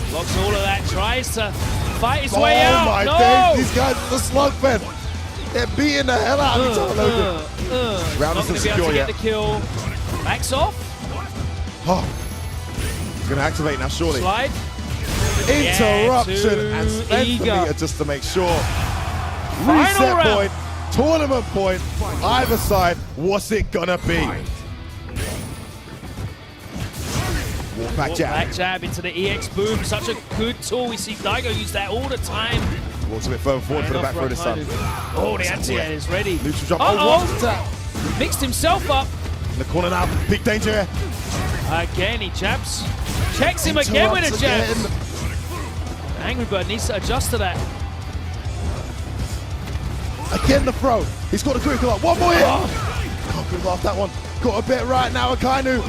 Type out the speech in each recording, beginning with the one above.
Blocks all of that, tries to fight his way out. Oh my days, these guys are the slugfest. They're beating the hell out of each other. Round not going to be able to get the kill. Backs off. Oh, he's going to activate now, surely. Slide. Interruption and spends the meter just to make sure. Reset point, tournament point, either side. What's it going to be? Walk back jab into the EX boom. Such a good tool. We see Daigo use that all the time. Walks a bit further forward for the back throw this time. Oh, the anti-air is ready. Neutral jump. Oh, tap. Mixed himself up. In the corner now. Big danger here. Again, he jabs. Checks him again with a jab. Angry Bird needs to adjust to that. Again, the throw. He's got a critical up. One more hit. Can't go off that one. Got a bit right now, Akainu.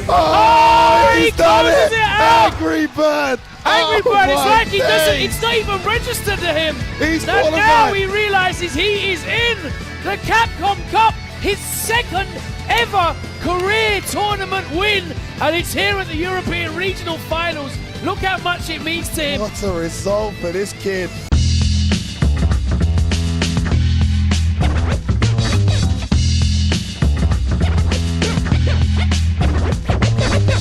Oh, he's done it! Angry Bird! Angry Bird, it's like he doesn't, it's not even registered to him. He's now he realizes he is in the Capcom Cup, his second ever career tournament win, and it's here at the European Regional Finals. Look how much it means to him. What a result for this kid.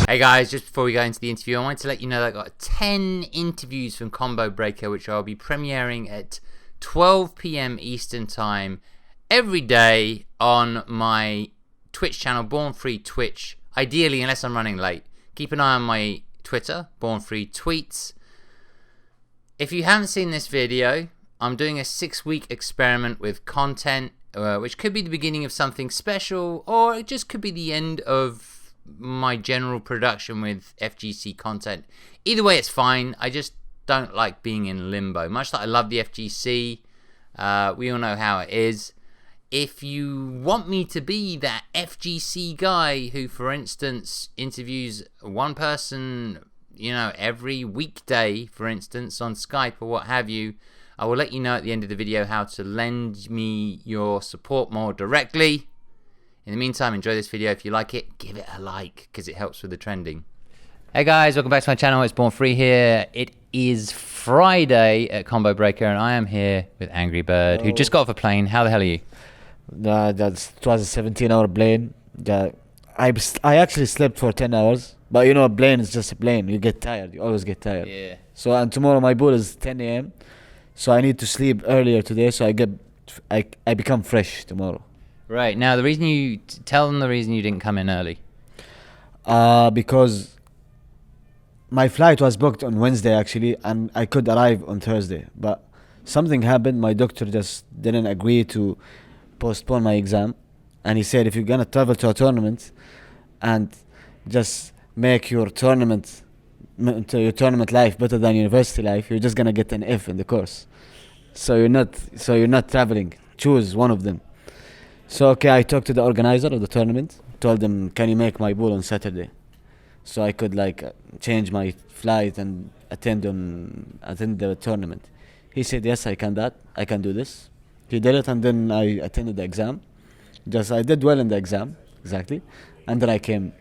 Hey guys, just before we go into the interview, I wanted to let you know that I got 10 interviews from Combo Breaker, which I'll be premiering at 12 PM Eastern Time every day on my Twitch channel, BornFree Twitch. Ideally, unless I'm running late. Keep an eye on my Twitter, BornFree Tweets. If you haven't seen this video, I'm doing a 6-week experiment with content, which could be the beginning of something special, or it just could be the end of my general production with FGC content. Either way, it's fine. I just don't like being in limbo. Much like I love the FGC, we all know how it is. If you want me to be that FGC guy who, for instance, interviews one person, you know, every weekday, for instance, on Skype or what have you, I will let you know at the end of the video how to lend me your support more directly. In the meantime, enjoy this video. If you like it, give it a like, because it helps with the trending. Hey guys, welcome back to my channel. It's BornFree here. It is Friday at Combo Breaker, and I am here with Angry Bird, who just got off a plane. How the hell are you? It was a 17-hour plane. I actually slept for 10 hours. But you know, a plane is just a plane. You get tired. You always get tired. Yeah. So, and tomorrow my boat is 10 a.m. So I need to sleep earlier today, so I become fresh tomorrow. Right. Now, tell them the reason you didn't come in early. Because my flight was booked on Wednesday, actually, and I could arrive on Thursday. But something happened. My doctor just didn't agree to postpone my exam. And he said, if you're going to travel to a tournament and just make your tournament life better than university life, you're just going to get an F in the course. So you're not traveling. Choose one of them. So, okay, I talked to the organizer of the tournament, told them, can you make my pool on Saturday? So I could change my flight and attend the tournament. He said, yes, I can do this. He did it, and then I attended the exam. I did well in the exam, exactly. And then I came,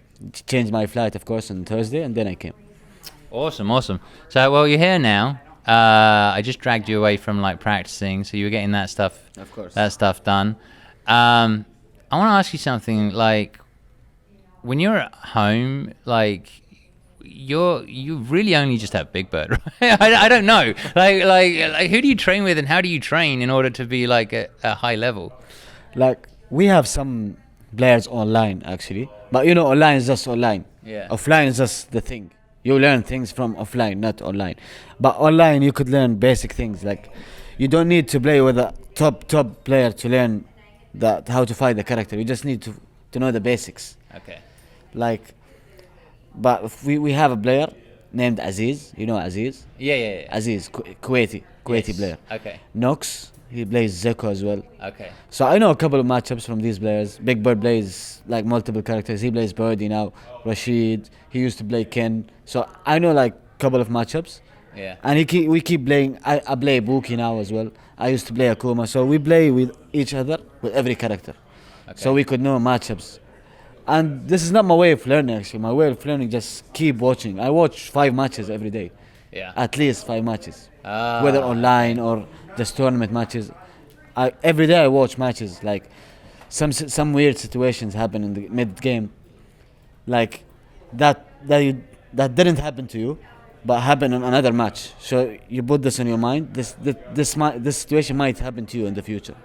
changed my flight, of course, on Thursday, and then I came. Awesome. So, well, you're here now. I just dragged you away from practicing, so you were getting that stuff, of course, done. I want to ask you something. When you're at home, you really only just have Big Bird, right? I don't know. Who do you train with, and how do you train in order to be at a high level? We have some players online, actually, but you know, online is just online. Yeah. Offline is just the thing. You learn things from offline, not online. But online, you could learn basic things. You don't need to play with a top player to learn how to fight the character. You just need to know the basics. Okay. But if we have a player named Aziz. You know Aziz? Yeah. Aziz, Kuwaiti player. Okay. Nox, he plays Zeku as well. Okay. So I know a couple of matchups from these players. Big Bird plays multiple characters. He plays Birdie now. Rashid, he used to play Ken. So I know a couple of matchups. Yeah. And we keep playing. I play Buki now as well. I used to play Akuma. So we play with each other, with every character. Okay. So we could know matchups. And this is not my way of learning, actually. My way of learning, just keep watching. I watch 5 matches every day. Yeah. At least 5 matches. Whether online or just tournament matches. Every day I watch matches. Like some weird situations happen in the mid game. Like that didn't happen to you, but happened in another match. So you put this in your mind. This situation might happen to you in the future.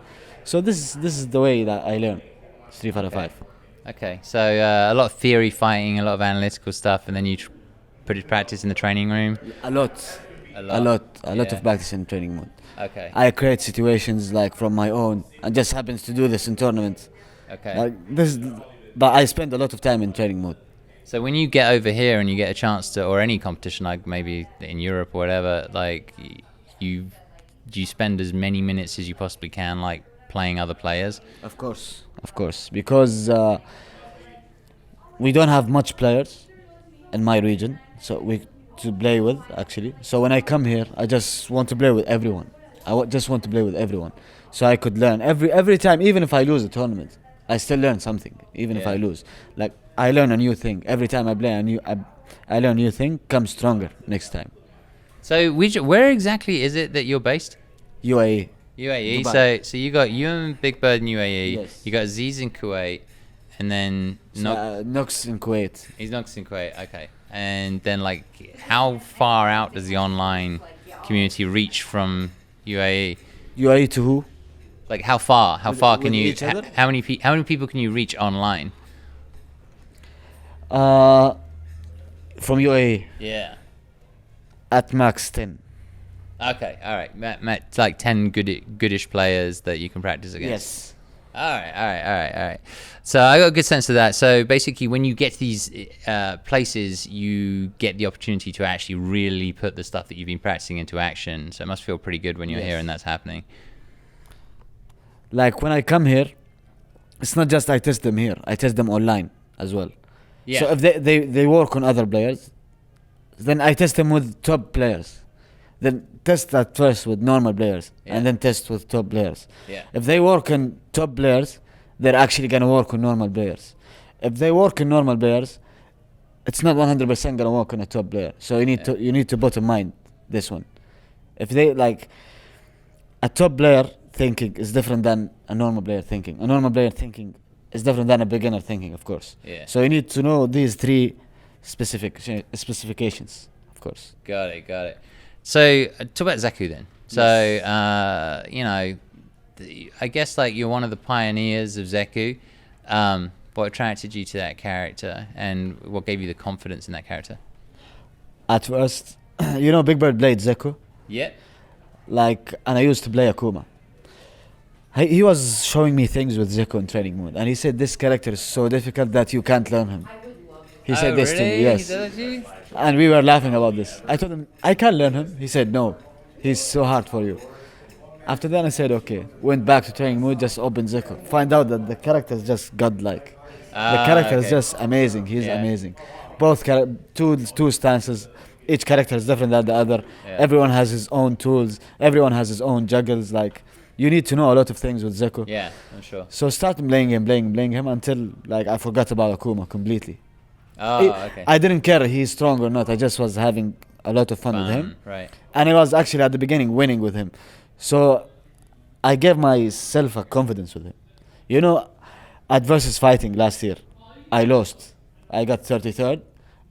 So this is the way that I learn Street Fighter 5. Okay, so a lot of theory fighting, a lot of analytical stuff, and then you put it practice in the training room. A lot of practice in training mode. Okay. I create situations like from my own, and just happens to do this in tournaments. Okay. But I spend a lot of time in training mode. So when you get over here and you get a chance to, or any competition, like maybe in Europe or whatever, like you spend as many minutes as you possibly can, like playing other players. Of course, because we don't have much players in my region, so to play with actually. So when I come here, I just want to play with everyone. Just want to play with everyone, so I could learn every time. Even if I lose a tournament, I still learn something. Even if I lose, like I learn a new thing every time I play. I learn a new thing. Come stronger next time. So where exactly is it that you're based? UAE. UAE. Dubai. So you got you and Big Bird in UAE. Yes. You got Aziz in Kuwait, and then Nox in Kuwait. He's Nox in Kuwait. Okay. And then like, how far out does the online community reach from UAE? UAE to who? Like how far? How far can with you? each other? How many people can you reach online? From UAE Yeah. at max 10. Okay. All right. Matt, it's like 10 goodish players that you can practice against. Yes. All right. So I got a good sense of that. So basically, when you get to these places, you get the opportunity to actually really put the stuff that you've been practicing into action. So it must feel pretty good when you're here and that's happening. Like when I come here, it's not just I test them here. I test them online as well. Yeah. So if they work on other players, then I test them with top players. Then test at first with normal players, and then test with top players. Yeah. If they work on top players, they're actually gonna work on normal players. If they work on normal players, it's not 100% gonna work on a top player. So you need to put in mind this one. If they like a top player thinking is different than a normal player thinking. A normal player thinking is different than a beginner thinking, of course. Yeah. So you need to know these 3 specifications, of course. Got it. So talk about Zeku then. So I guess like you're one of the pioneers of Zeku. What attracted you to that character, and what gave you the confidence in that character? At first, Big Bird played Zeku. Yeah. And I used to play Akuma. He was showing me things with Zeku in training mode, and he said this character is so difficult that you can't learn him. He said this to me, yes. He said that to you? And we were laughing about this. I told him, I can't learn him. He said, no, he's so hard for you. After that, I said, okay. Went back to training mode, just opened Zeku. Find out that the character is just godlike. The character is just amazing. He's amazing. Both two stances. Each character is different than the other. Yeah. Everyone has his own tools. Everyone has his own juggles. Like, you need to know a lot of things with Zeku. Yeah, I'm sure. So started playing him until I forgot about Akuma completely. Oh, okay. I didn't care he's strong or not. I just was having a lot of fun with him. Right. And I was actually at the beginning winning with him. So I gave myself a confidence with him. At versus fighting last year, I lost. I got 33rd.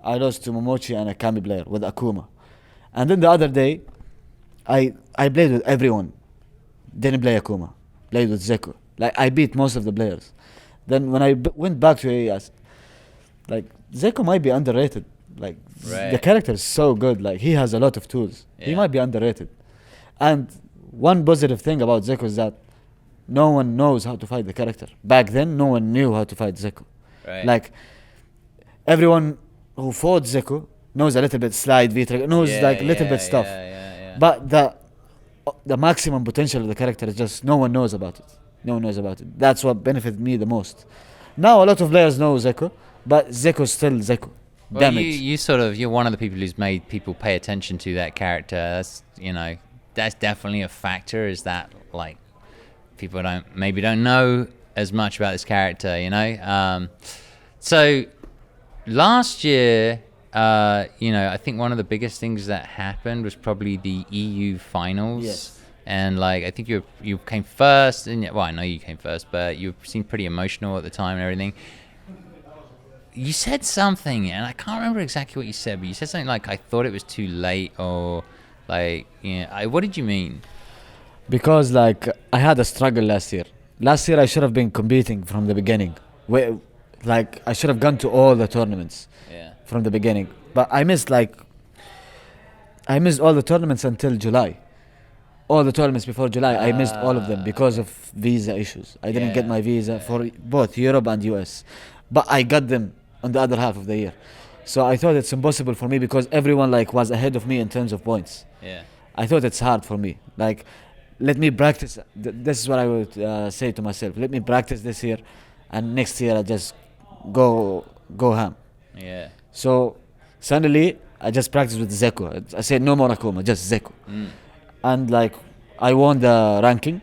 I lost to Momochi and a Kami player with Akuma. And then the other day, I played with everyone. Didn't play Akuma. Played with Zeku. I beat most of the players. Then when I went back to AES, Zeku might be underrated. The character is so good. He has a lot of tools. Yeah. He might be underrated. And one positive thing about Zeku is that no one knows how to fight the character. Back then, no one knew how to fight Zeku. Right. Everyone who fought Zeku knows a little bit slide, V-trigger, knows little bit stuff. Yeah. But the maximum potential of the character is just no one knows about it. That's what benefited me the most. Now a lot of players know Zeku, but Zeku is still Zeku. Well, you're one of the people who's made people pay attention to that character. That's definitely a factor, is that people don't know as much about this character, So last year I think one of the biggest things that happened was probably the EU finals. Yes. And like I think you came first, and well, I know you came first, but you seemed pretty emotional at the time and everything. You said something, and I can't remember exactly what you said, but you said something like, "I thought it was too late," or like, what did you mean? Because like I had a struggle last year. Last year I should have been competing from the beginning. Like I should have gone to all the tournaments from the beginning. But I missed all the tournaments until July. All the tournaments before July, I missed all of them because of visa issues. I didn't get my visa for both Europe and US. But I got them on the other half of the year. So I thought it's impossible for me because everyone like was ahead of me in terms of points. Yeah. I thought it's hard for me. Like, let me practice. This is what I would say to myself. Let me practice this year, and next year I just go ham. Yeah. So suddenly I just practiced with Zeku. I said no more Akuma, just Zeku. And like I won the ranking,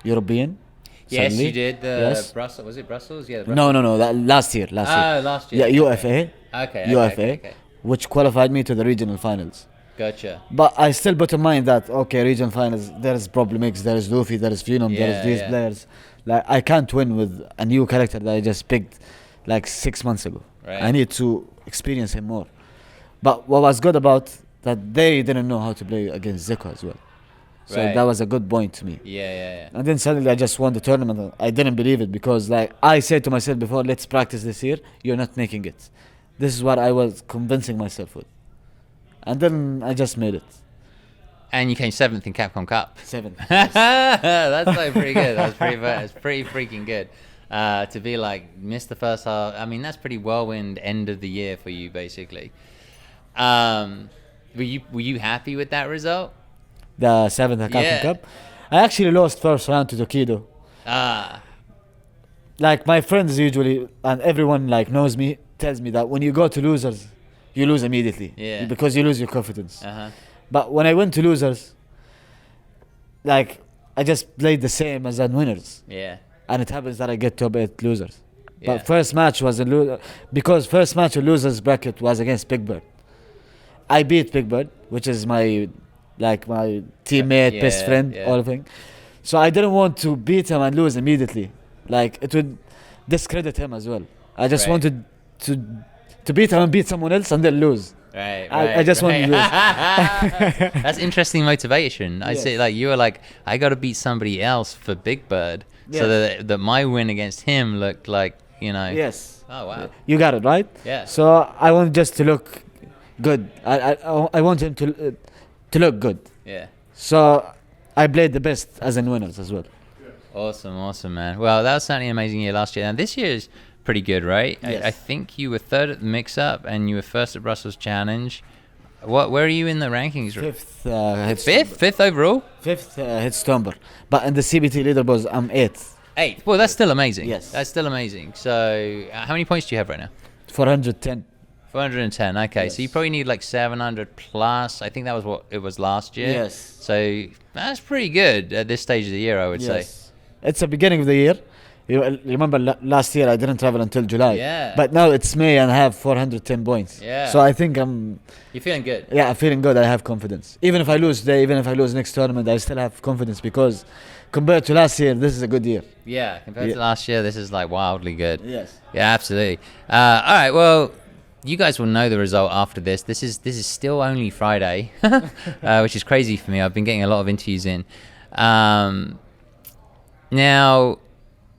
European. Yes, suddenly. you did. Yes. Brussels, was it Brussels? Yeah. No. That last year. Last year. Yeah, UFA. Okay. UFA, which qualified me to the regional finals. Gotcha. But I still put in mind that regional finals, there is Problem X, there is Luffy, there is Phenom, there is these players. Like I can't win with a new character that I just picked like 6 months ago. Right. I need to experience him more. But what was good about that they didn't know how to play against Zeku as well. So that was a good point to me. Yeah. And then suddenly I just won the tournament. I didn't believe it because like I said to myself before, let's practice this year. You're not making it. This is what I was convincing myself with. And then I just made it. And you came 7th in Capcom Cup. 7th. That's like pretty good. That's pretty freaking good. To be like miss the first half. I mean, that's pretty whirlwind end of the year for you, basically. Were you happy with that result? The 7th at Capcom Cup. I actually lost first round to Tokido. Like my friends usually and everyone like knows me, tells me that when you go to losers, you lose immediately. Yeah. Because you lose your confidence. But when I went to losers, like I just played the same as on winners. Yeah. And it happens that I get top 8 losers. Yeah. But first match was because first match in losers bracket was against Big Bird. I beat Big Bird, which is my teammate, best friend, all thing. So I didn't want to beat him and lose immediately. Like it would discredit him as well. I just wanted to beat him and beat someone else and then lose. I just wanted to lose. That's interesting motivation. I say like you were like, I got to beat somebody else for Big Bird, so that my win against him looked like Yes. Oh wow. You got it right. Yeah. So I want just to look good. I want him to look good. Yeah. So I played the best as in winners as well. Awesome, man. Well, that was certainly an amazing year last year, and this year is pretty good, right? Yes. I think you were 3rd at the mix-up, and you were 1st at Brussels Challenge. Where are you in the rankings? 5th. Fifth overall. 5th hit Stomper, but in the CBT leaderboards I'm 8th. 8th. Well, that's still amazing. Yes. That's still amazing. So, how many points do you have right now? 410. 410. Okay, Yes. so you probably need like 700 plus. I think that was what it was last year. Yes. So that's pretty good at this stage of the year, I would say. It's the beginning of the year. You remember last year I didn't travel until July. Yeah. But now it's May and I have 410 points. Yeah. So I think You're feeling good. I'm feeling good. I have confidence. Even if I lose today, even if I lose next tournament, I still have confidence because compared to last year, this is a good year. Yeah, compared to last year, this is like wildly good. Yes. Yeah, absolutely. All right, well, you guys will know the result after this. This is still only Friday, which is crazy for me. I've been getting a lot of interviews in. Now,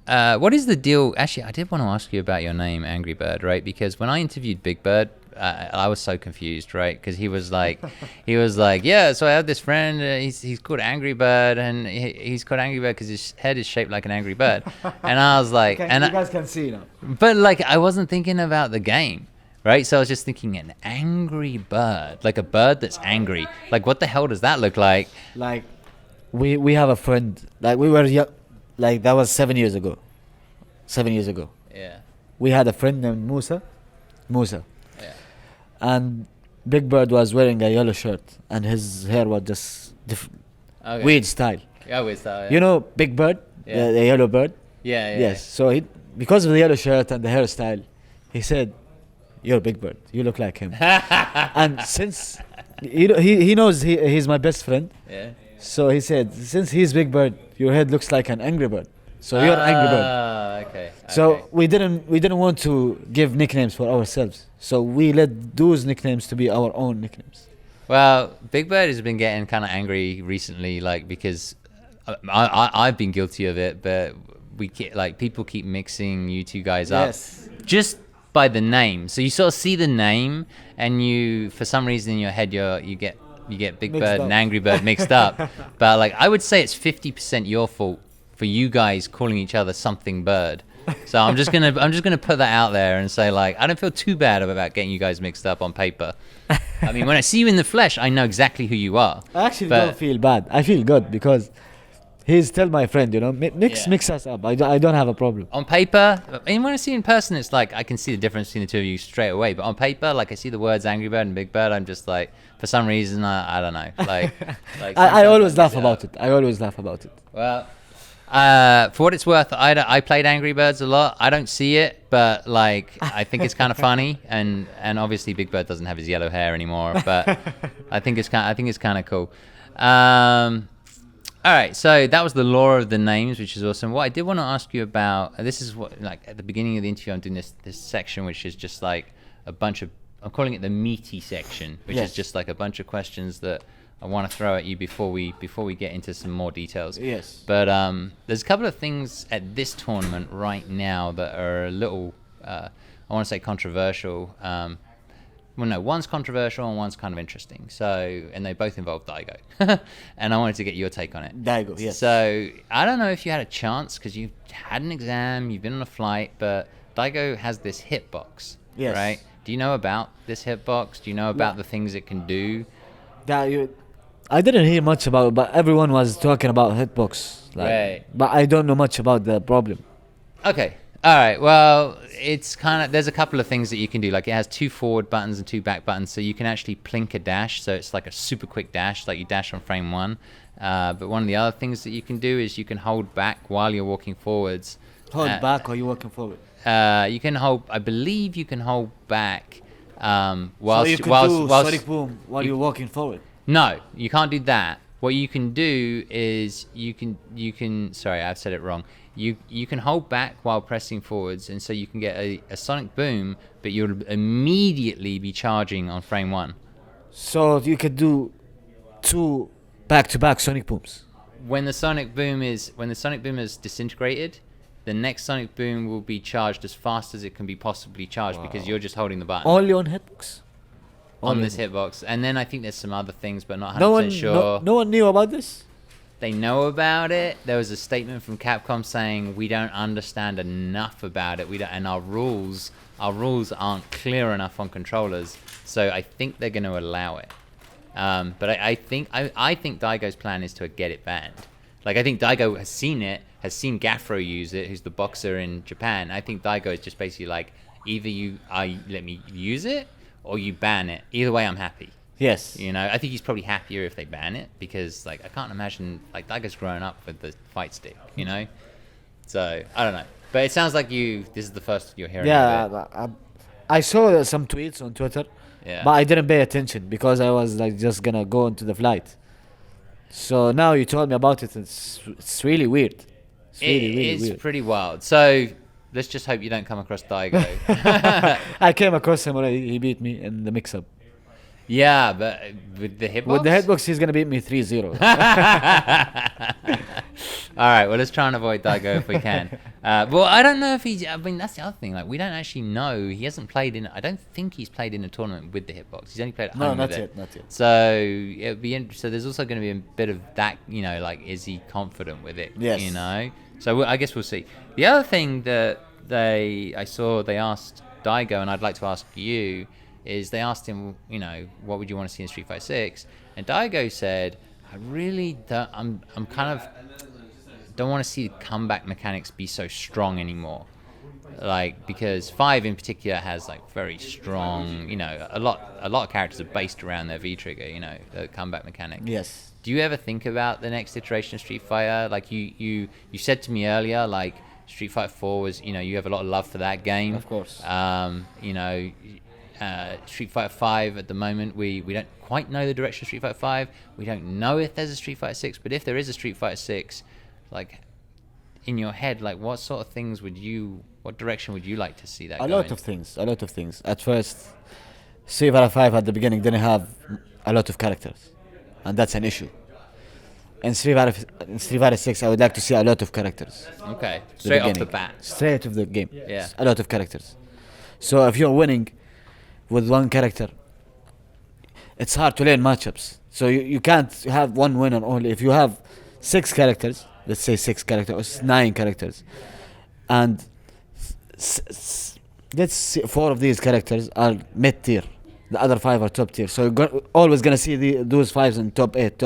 what is the deal? Actually, I did want to ask you about your name, Angry Bird, right? Because when I interviewed Big Bird, I was so confused, right? Because he was like, yeah. So I have this friend. He's called Angry Bird, and he's called Angry Bird because his head is shaped like an angry bird. And I was like, you guys can see now. But like, I wasn't thinking about the game. Right, so I was just thinking an angry bird, like a bird that's angry. Like, what the hell does that look like? Like, we have a friend. Like we were young, like that was 7 years ago. 7 years ago. Yeah. We had a friend named Musa. Yeah. And Big Bird was wearing a yellow shirt, and his hair was just weird style. Yeah, weird style. Yeah. You know Big Bird, the yellow bird. Yeah. Yes. So because of the yellow shirt and the hairstyle, he said, "You're Big Bird. You look like him." And since he knows he's my best friend, Yeah. so he said, "Since he's Big Bird, your head looks like an Angry Bird. So you're Angry Bird." Okay. So we didn't want to give nicknames for ourselves. So we let those nicknames to be our own nicknames. Well, Big Bird has been getting kind of angry recently, like because I've been guilty of it, but people keep mixing you two guys up just by the name. So you sort of see the name, and you, for some reason in your head, you get Big Mixed Bird up. and Angry Bird mixed up. But like I would say it's 50% your fault for you guys calling each other something bird. So I'm just gonna put that out there and say, like, I don't feel too bad about getting you guys mixed up on paper. I mean, when I see you in the flesh, I know exactly who you are. I actually don't feel bad. I feel good because he's still my friend, you know. Mix us up. I don't have a problem. On paper, and when I see you in person, it's like I can see the difference between the two of you straight away. But on paper, like I see the words Angry Bird and Big Bird, I'm just like, for some reason, I don't know. Like I always laugh about it. I always laugh about it. Well, for what it's worth, I played Angry Birds a lot. I don't see it, but like I think it's kind of funny, and obviously Big Bird doesn't have his yellow hair anymore. But I think it's kind of cool. All right, so that was the lore of the names, which is awesome. What I did want to ask you about, this is what, like at the beginning of the interview, I'm doing this section, which is just like a bunch of, I'm calling it the meaty section, which is just like a bunch of questions that I want to throw at you before we get into some more details. Yes. But there's a couple of things at this tournament right now that are a little, I want to say controversial. Well, no, one's controversial and one's kind of interesting. So, and they both involve Daigo. And I wanted to get your take on it. Daigo, yes. So, I don't know if you had a chance because you've had an exam, you've been on a flight, but Daigo has this hitbox, right? Do you know about this hitbox? Do you know about the things it can do? I didn't hear much about it, but everyone was talking about hitbox. Right. But I don't know much about the problem. Okay. All right. Well, it's kind of, there's a couple of things that you can do. Like it has 2 forward buttons and 2 back buttons, so you can actually plink a dash. So it's like a super quick dash, like you dash on frame 1. But one of the other things that you can do is you can hold back while you're walking forwards. Hold back or you're walking forward? You can hold. I believe you can hold back whilst so you can do Sonic Boom while you're walking forward. No, you can't do that. What you can do is you can. Sorry, I've said it wrong. You can hold back while pressing forwards, and so you can get a Sonic Boom, but you'll immediately be charging on frame 1. So you could do 2 back-to-back Sonic Booms. When the Sonic Boom is disintegrated, the next Sonic Boom will be charged as fast as it can be possibly charged because you're just holding the button. Only on hitbox? On this hitbox. And then I think there's some other things, but not 100% sure. No one knew about this? They know about it. There was a statement from Capcom saying we don't understand enough about it. And our rules aren't clear enough on controllers. So I think they're going to allow it. But I think Daigo's plan is to get it banned. Like I think Daigo has seen it, has seen Gafro use it, who's the boxer in Japan. I think Daigo is just basically like, either you let me use it or you ban it. Either way, I'm happy. Yes. You know, I think he's probably happier if they ban it because, like, I can't imagine, like, Daigo's grown up with the fight stick, you know? So, I don't know. But it sounds like this is the first you're hearing of it. I saw some tweets on Twitter, but I didn't pay attention because I was, like, just gonna go into the flight. So now you told me about it, it's really weird. It's really weird. It's pretty wild. So, let's just hope you don't come across Daigo. I came across him already. He beat me in the mix-up. Yeah, but with the hitbox? With the hitbox, he's going to beat me 3-0. All right, well, let's try and avoid Daigo if we can. Well, I don't know if I mean, that's the other thing. Like, we don't actually know. He hasn't played I don't think he's played in a tournament with the hitbox. He's only played at home with it. Not yet. So, it'll be so there's also going to be a bit of that, you know, like, is he confident with it? Yes. You know? So, I guess we'll see. The other thing that I saw they asked Daigo, and I'd like to ask you, is they asked him, you know, what would you want to see in Street Fighter 6? And Daigo said, I really don't, I'm kind of, don't want to see the comeback mechanics be so strong anymore. Like, because 5 in particular has, like, very strong, you know, a lot of characters are based around their V-trigger, you know, the comeback mechanic. Yes. Do you ever think about the next iteration of Street Fighter? Like, you said to me earlier, like, Street Fighter 4 was, you know, you have a lot of love for that game. Of course. You know, Street Fighter 5 at the moment. We don't quite know the direction of Street Fighter 5. We don't know if there's a Street Fighter 6, but if there is a Street Fighter 6, like in your head, like what sort of things what direction would you like to see that A going? lot of things. At first, Street Fighter 5 at the beginning didn't have a lot of characters, and that's an issue. In Street Fighter 6, I would like to see a lot of characters. Okay, straight off the beginning. bat. Straight off the game. Yeah. A lot of characters. So if you're winning with one character, it's hard to learn matchups. So you can't have one winner only. If you have 6 characters, let's say 6 characters, or 9 characters, and let's see 4 of these characters are mid tier, the other 5 are top tier. So you're always gonna see those 5s in top 8,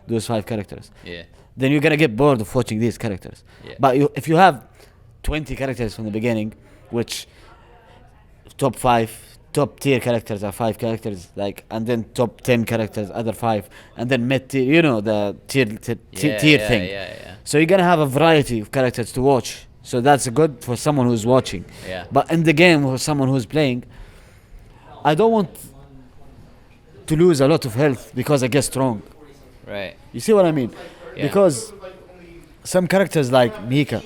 those 5 characters. Yeah. Then you're gonna get bored of watching these characters. Yeah. But if you have 20 characters from the beginning, which top tier characters are 5 characters, like, and then top 10 characters, other 5, and then mid tier, the tier thing. Yeah. So you're gonna have a variety of characters to watch. So that's good for someone who's watching. Yeah. But in the game, for someone who's playing, I don't want to lose a lot of health because I get strong. Right. You see what I mean? Yeah. Because some characters like Mika,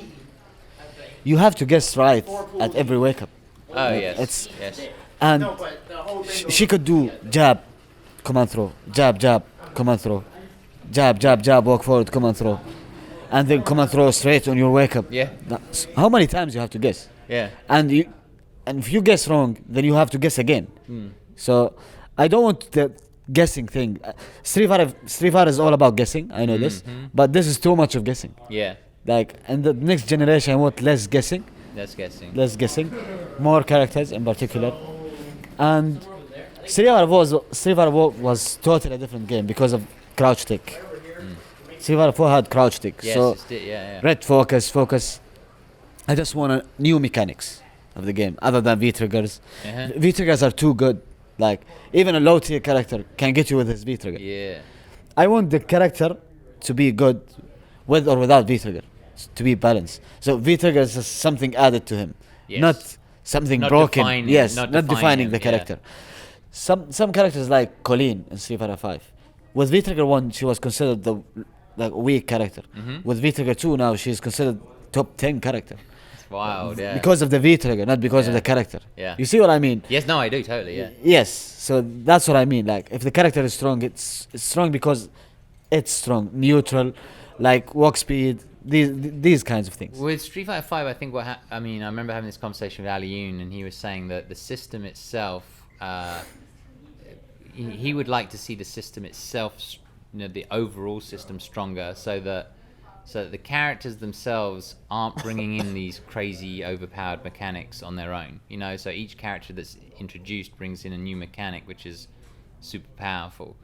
you have to guess right at every wake up. Oh yes. It's yes. and she could do jab, command throw, jab, command throw, jab, walk forward, command throw, and then command throw straight on your wake up. Yeah. How many times you have to guess? Yeah. And if you guess wrong, then you have to guess again. So I don't want the guessing thing. Street Fighter is all about guessing. I know this, but this is too much of guessing. Yeah. Like, in the next generation, I want less guessing. Less guessing. More characters in particular. And Street Fighter was totally a different game because of crouch tick. Street Fighter 4 had crouch tick. Yes, So it did, yeah. red focus. I just want new mechanics of the game other than V-triggers. Uh-huh. V-triggers are too good. Like, even a low tier character can get you with his V-trigger. Yeah. I want the character to be good with or without V-trigger, to be balanced. So V-trigger is something added to him, Yes. not something Not broken. defining- Yes, not not defining defining the him, yeah. character. Some characters like Colleen in Street Fighter 5. With V-trigger 1, she was considered the weak character. With V-trigger 2 now, she's considered top 10 character. It's wild, yeah. Because of the V-trigger, not because of Yeah. the character. Yeah. You see what I mean? Yes, no, I do, totally, yeah. Yes, so that's what I mean. Like, if the character is strong, it's strong because it's strong, neutral, like walk speed, these kinds of things. With Street Fighter 5, I think I remember having this conversation with Ali Yoon, and he was saying that the system itself, he would like to see the system itself, the overall system stronger, so that the characters themselves aren't bringing in these crazy overpowered mechanics on their own. So each character that's introduced brings in a new mechanic, which is super powerful.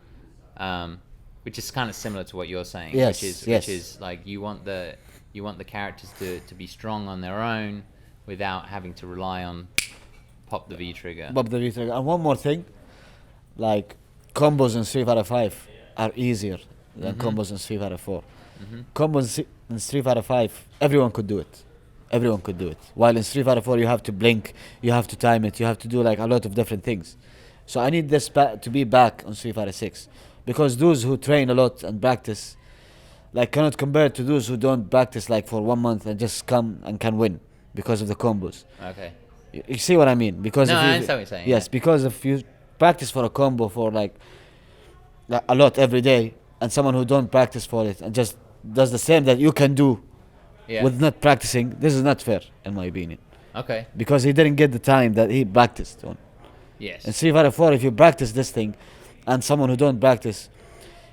Which is kind of similar to what you're saying. Yes, which is like you want the characters to be strong on their own without having to rely on pop the V trigger. Bob the V-trigger. And one more thing, like, combos in Street Fighter 5 are easier than combos in Street Fighter 4. Combos in Street Fighter 5, everyone could do it. While in Street Fighter 4, you have to blink, you have to time it, you have to do like a lot of different things. So I need this to be back on Street Fighter 6. Because those who train a lot and practice, like, cannot compare to those who don't practice like for 1 month and just come and can win because of the combos. Okay. You see what I mean? Because No, if I you, understand what you're saying, Yes, yeah. because if you practice for a combo for like a lot every day, and someone who don't practice for it and just does the same that you can do Yeah. with not practicing, this is not fair in my opinion. Okay. Because he didn't get the time that he practiced on. Yes. In Street Fighter 4, if you practice this thing, and someone who don't practice,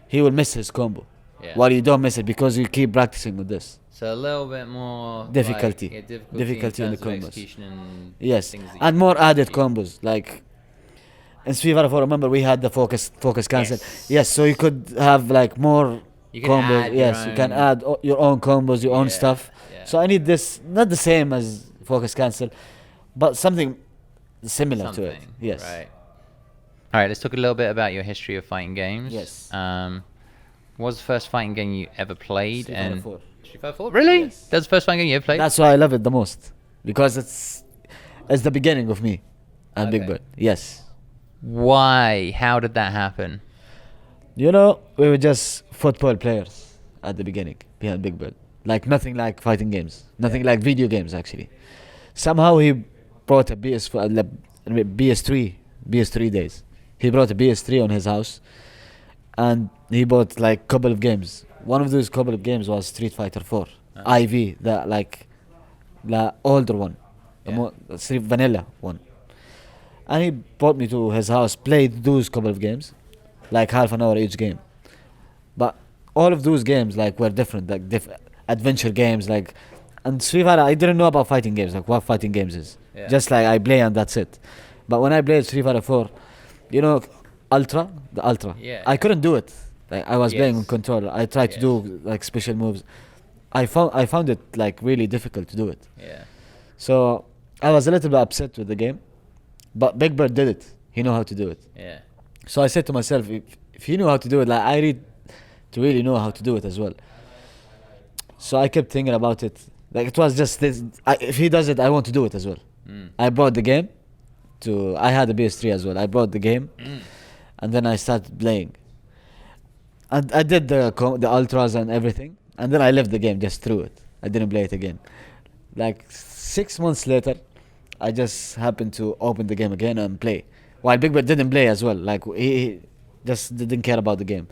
he will miss his combo. Yeah. While you don't miss it because you keep practicing with this. So a little bit more Difficulty. Like, Difficulty in the terms of combos. execution and Yes, things that and you more can added execute. combos. Like in Street Fighter 4, remember we had the focus cancel. Yes, so you could have like more You can combos. add your Yes, you can own- add your own combos, your own Yeah, stuff. yeah. So I need this, not the same as focus cancel, but something similar to it. Something, Yes. Right. All right. Let's talk a little bit about your history of fighting games. Yes. What was the first fighting game you ever played? Street Fighter and 4. Street Fighter 4. Really? Yes. That's the first fighting game you ever played? That's why I love it the most, because it's the beginning of me. and Big Bird. Yes. Why? How did that happen? You know, we were just football players at the beginning behind Big Bird. Like nothing like fighting games, nothing like video games actually. Somehow he brought a BS3 days. He brought a BS3 on his house, and he bought like couple of games. One of those couple of games was Street Fighter 4 IV, the older one, the vanilla one. And he brought me to his house, played those couple of games, like half an hour each game. But all of those games like were different, like adventure games, like. And Street Fighter, I didn't know about fighting games, like what fighting games is. Yeah. Just like I play and that's it. But when I played Street Fighter 4, you know, the Ultra, Yeah. I couldn't do it. Like I was playing on Yes. controller. I tried to do like special moves. I found it like really difficult to do it. Yeah. So I was a little bit upset with the game. But Big Bird did it. He knew how to do it. Yeah. So I said to myself, if he knew how to do it, like I need to really know how to do it as well. So I kept thinking about it. Like it was just this. If he does it, I want to do it as well. I brought the game I had a PS3 as well. I brought the game, and then I started playing. And I did the ultras and everything, and then I left the game, just threw it. I didn't play it again. Like 6 months later, I just happened to open the game again and play. While Big Bird didn't play as well. Like he just didn't care about the game.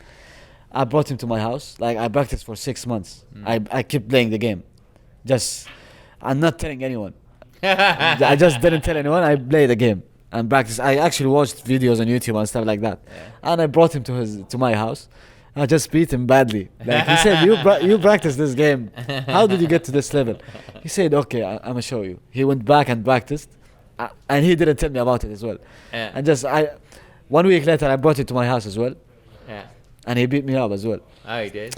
I brought him to my house. Like I practiced for 6 months. I kept playing the game. I'm not telling anyone. I just didn't tell anyone. I played the game and practiced. I actually watched videos on YouTube and stuff like that. Yeah. And I brought him to my house. I just beat him badly. Like he said, you practiced this game. How did you get to this level? He said, okay, I'm gonna show you. He went back and practiced, and he didn't tell me about it as well. Yeah. And 1 week later, I brought it to my house as well. Yeah. And he beat me up as well. Oh, he did.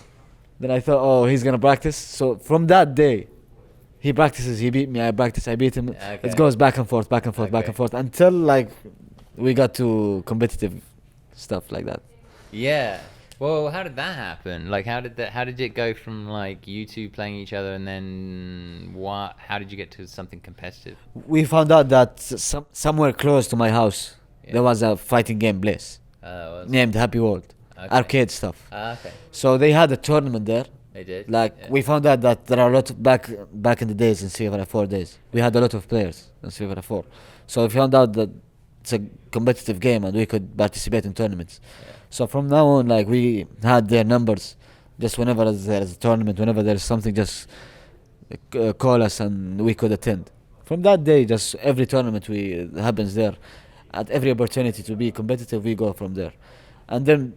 Then I thought, oh, he's gonna practice. So from that day, he practices, he beat me, I practice, I beat him. Okay. It goes back and forth, back and forth, back Okay. and forth until like we got to competitive stuff like that. Yeah. Well, how did that happen? Like, how did it go from like you two playing each other, and then how did you get to something competitive? We found out that somewhere close to my house there was a fighting game place named Happy World, arcade stuff. Okay. So they had a tournament there. They did. Like Yeah. we found out that there are a lot of back in the days in Street Fighter 4 days. We had a lot of players in Street Fighter 4. So we found out that it's a competitive game and we could participate in tournaments. Yeah. So from now on, like we had their numbers. Just whenever there's a tournament, whenever there's something, just call us and we could attend. From that day, just every tournament happens there. At every opportunity to be competitive, we go from there. And then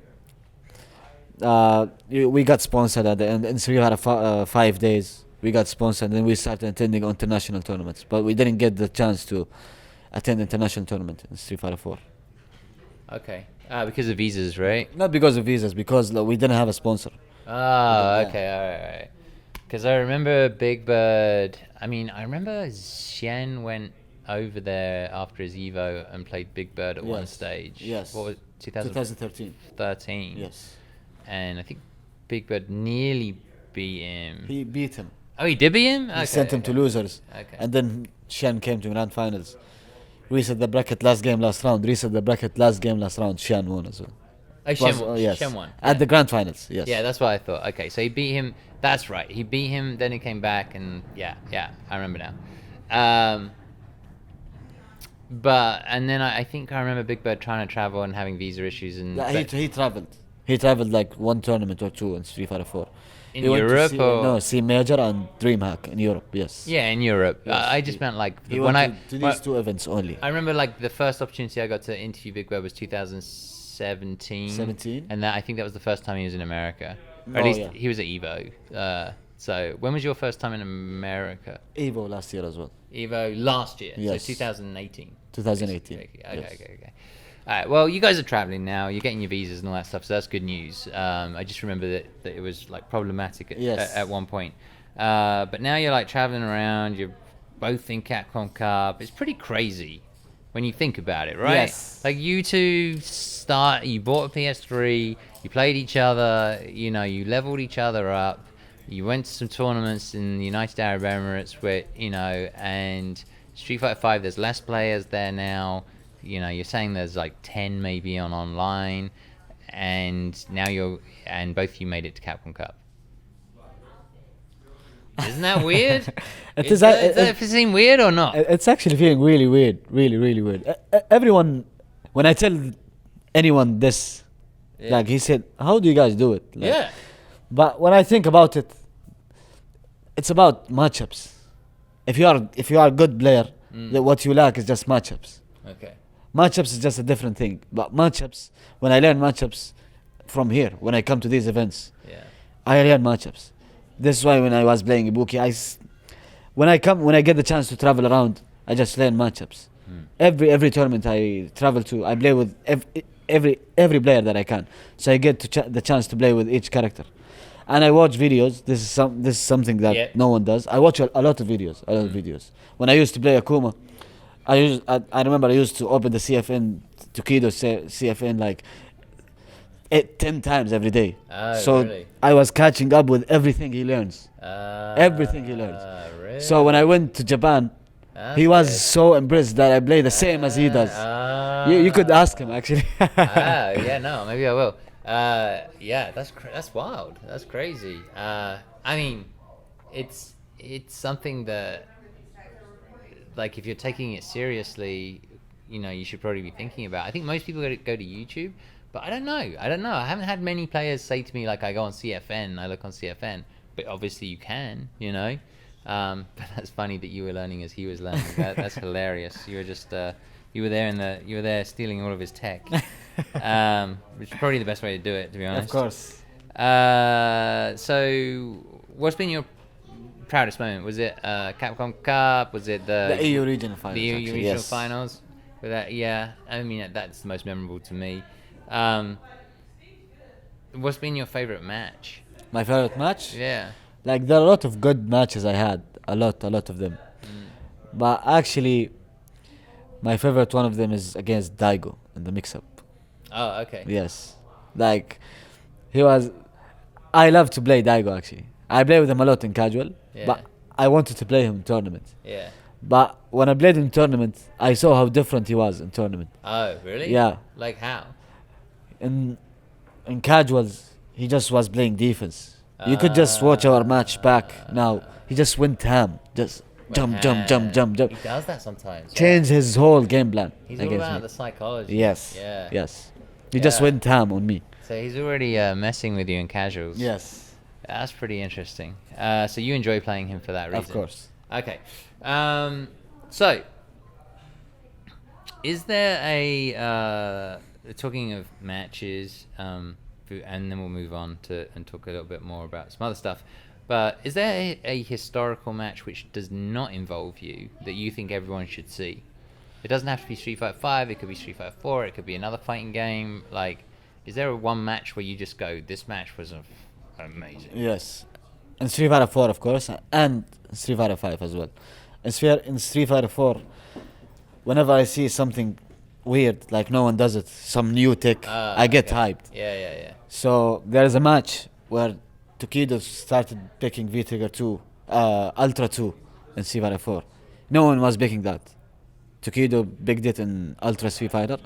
we got sponsored at the end. In Street Fighter 5 days, we got sponsored, and then we started attending international tournaments. But we didn't get the chance to attend international tournament in Street Fighter 4. Okay. Because of visas, right? Not because of visas, because we didn't have a sponsor. Oh, okay, alright. Because I remember Big Bird. I remember Xian went over there after his Evo and played Big Bird at one stage. Yes. What was 2013? 13. Yes. And I think Big Bird nearly beat him. He beat him. Oh, he did beat him? He sent him to losers. Okay. And then Shen came to grand finals. Reset the bracket last game, last round. Reset the bracket last game, last round. Shen won as well. Oh, Shen won. Yes. Shen won. At the grand finals, yes. Yeah, that's what I thought. Okay, so he beat him. That's right. He beat him, then he came back, and yeah, I remember now. And then I think I remember Big Bird trying to travel and having visa issues. And Yeah, he traveled. He traveled like one tournament or two in Street Fighter 4. in He went to Europe see, or no, C Major and DreamHack in Europe, yes. yeah, in Europe. Yes, I just meant like He when went to these two events only. I remember like the first opportunity I got to interview Big Bird was 2017. 17? And I think that was the first time he was in America. Or Oh, at least yeah. he was at Evo. So when was your first time in America? Evo last year as well. Evo last year. Yes. So 2018. 2018. Okay. Yes. All right. Well, you guys are traveling now. You're getting your visas and all that stuff, so that's good news. I just remember that it was like problematic Yes. at one point. But now you're like traveling around. You're both in Capcom Cup. It's pretty crazy when you think about it, right? Yes. Like you two you bought a PS3. You played each other. You leveled each other up. You went to some tournaments in the United Arab Emirates, and Street Fighter 5. There's less players there now. you're saying there's like 10 maybe on online, and now both of you made it to Capcom Cup. Isn't that weird? Does that seem weird or not? It's actually feeling really weird, really weird. Everyone, when I tell anyone this, like he said, "How do you guys do it?" Like, Yeah. But when I think about it, it's about matchups. If you are a good player, what you lack is just matchups. Okay. Matchups is just a different thing. But matchups, when I learn matchups from here, when I come to these events, I learn matchups. This is why when I was playing Ibuki, when I get the chance to travel around, I just learn matchups. Every tournament I travel to, I play with every player that I can. So I get the chance to play with each character. And I watch videos. This is something that no one does. I watch a lot of videos. When I used to play Akuma, I remember I used to open the CFN Tokido CFN like 10 times every day. So really? I was catching up with everything he learns. Really? So when I went to Japan, he was so impressed that I play the same as he does. You could ask him actually. No, maybe I will. That's wild. That's crazy. I mean, it's something that, like, if you're taking it seriously, you should probably be thinking about. I think most people go to YouTube, but I don't know. I haven't had many players say to me, like, I go on CFN, I look on CFN, but obviously you can, But that's funny that you were learning as he was learning. That's hilarious. You were just you were there stealing all of his tech, which is probably the best way to do it, to be honest. Of course. So what's been your proudest moment? Was it Capcom Cup? Was it the EU regional finals? The EU regional finals. With that, I mean that's the most memorable to me. What's been your favorite match? My favorite match? Yeah. Like, there are a lot of good matches I had, a lot of them. But actually, my favorite one of them is against Daigo in the mix-up. Oh, okay. Yes. Like, I love to play Daigo actually. I play with him a lot in casual, but I wanted to play him in tournament. Yeah. But when I played in tournament, I saw how different he was in tournament. Oh, really? Yeah. Like how? In casuals, he just was playing defense. You could just watch our match back now. He just went ham. Just jump. He does that sometimes. Change his whole game plan. He's all about the psychology. Yes. Yeah. Yes. He just went ham on me. So he's already messing with you in casuals. Yes. That's pretty interesting. So you enjoy playing him for that reason? Of course. Okay. So, is there talking of matches, and then we'll move on and talk a little bit more about some other stuff. But is there a historical match which does not involve you that you think everyone should see? It doesn't have to be Street Fighter 5. It could be Street Fighter 4. It could be another fighting game. Like, is there one match where you just go, this match was amazing? Yes. In Street Fighter 4, of course, and Street Fighter 5 as well. In Street Fighter 4, whenever I see something weird, like no one does it, some new tech, I get hyped. Yeah. So there is a match where Tokido started picking V-Trigger 2, Ultra 2 in Street Fighter 4. No one was picking that. Tokido picked it in Ultra Street Fighter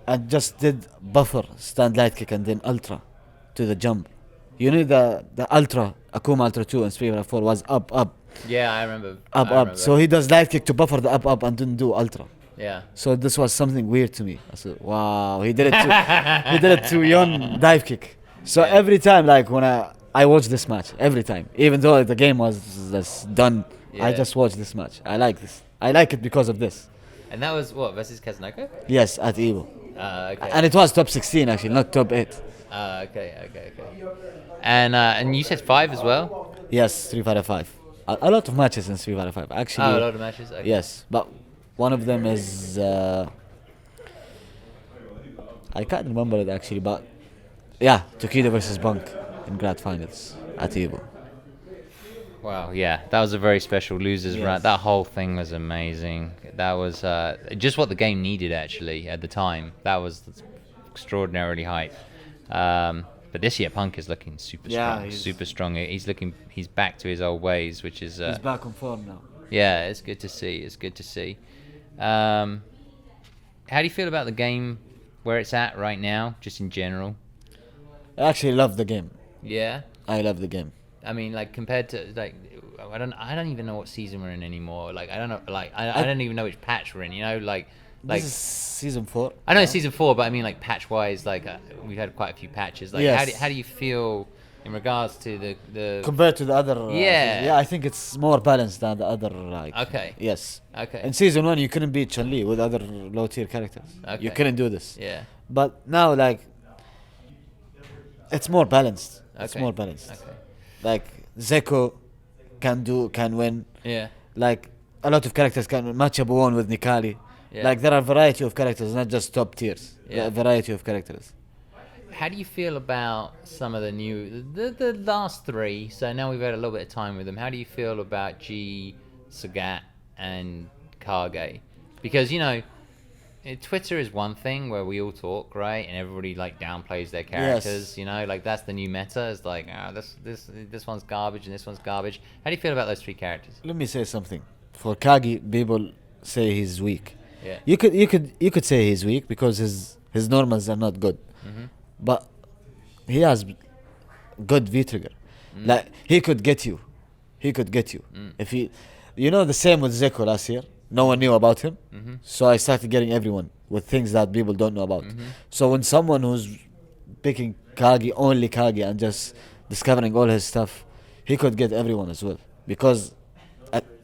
and just did buffer, stand light kick, and then Ultra to the jump. You know the Ultra, Akuma Ultra 2 in Street Fighter 4 was up. Yeah, I remember. Up. So he does light kick to buffer the up and didn't do Ultra. Yeah. So this was something weird to me. I said, wow, he did it to Yon dive kick. So every time, like when I watch this match, every time, even though the game was just done, I just watch this match. I like this. I like it because of this. And that was what, versus Kazunoko? Yes, at Evo. Okay. And it was top 16 actually, not top 8. Okay. And you said 5 as well? Yes, Street Fighter 5. A lot of matches in Street Fighter 5 actually. Oh, a lot of matches. Okay. Yes, but one of them is I can't remember it actually, but yeah, Tokido versus Bunk in Grand Finals at Evo. Wow, yeah, that was a very special losers round. That whole thing was amazing. That was just what the game needed actually at the time. That was extraordinarily hype. But this year, Punk is looking super strong. He's back to his old ways, which is. He's back on form now. Yeah, it's good to see. how do you feel about the game where it's at right now, just in general? I actually love the game. Yeah. I love the game. I mean, like compared to like, I don't even know what season we're in anymore. Like I don't know, like I don't even know which patch we're in. You know, like This is season 4. I know it's season 4, but I mean like patch wise, like we've had quite a few patches. Like Yes. how do you feel in regards to the Compared to the other. Yeah. I think it's more balanced than the other. Like. Okay. Yes. Okay. In season 1, you couldn't beat Chun-Li with other low tier characters. Okay. You couldn't do this. Yeah. But now, like, it's more balanced. It's Okay. more balanced. Okay. Like Zeku can win. Yeah. Like a lot of characters can match up one with Nikali. Yeah. Like there are variety of characters, not just top tiers. Yeah. There are variety of characters. How do you feel about some of the new the last 3? So now we've had a little bit of time with them. How do you feel about G, Sagat, and Kage? Because Twitter is one thing where we all talk, right, and everybody like downplays their characters. Yes. You know, like that's the new meta. It's like, this one's garbage and this one's garbage. How do you feel about those 3 characters? Let me say something. For Kage, people say he's weak. Yeah. You could say he's weak because his normals are not good. Mm-hmm. But he has good V trigger. Like he could get you. If he, the same with Zeku last year. No one knew about him, so I started getting everyone with things that people don't know about. So when someone who's picking only Kage, and just discovering all his stuff, he could get everyone as well because.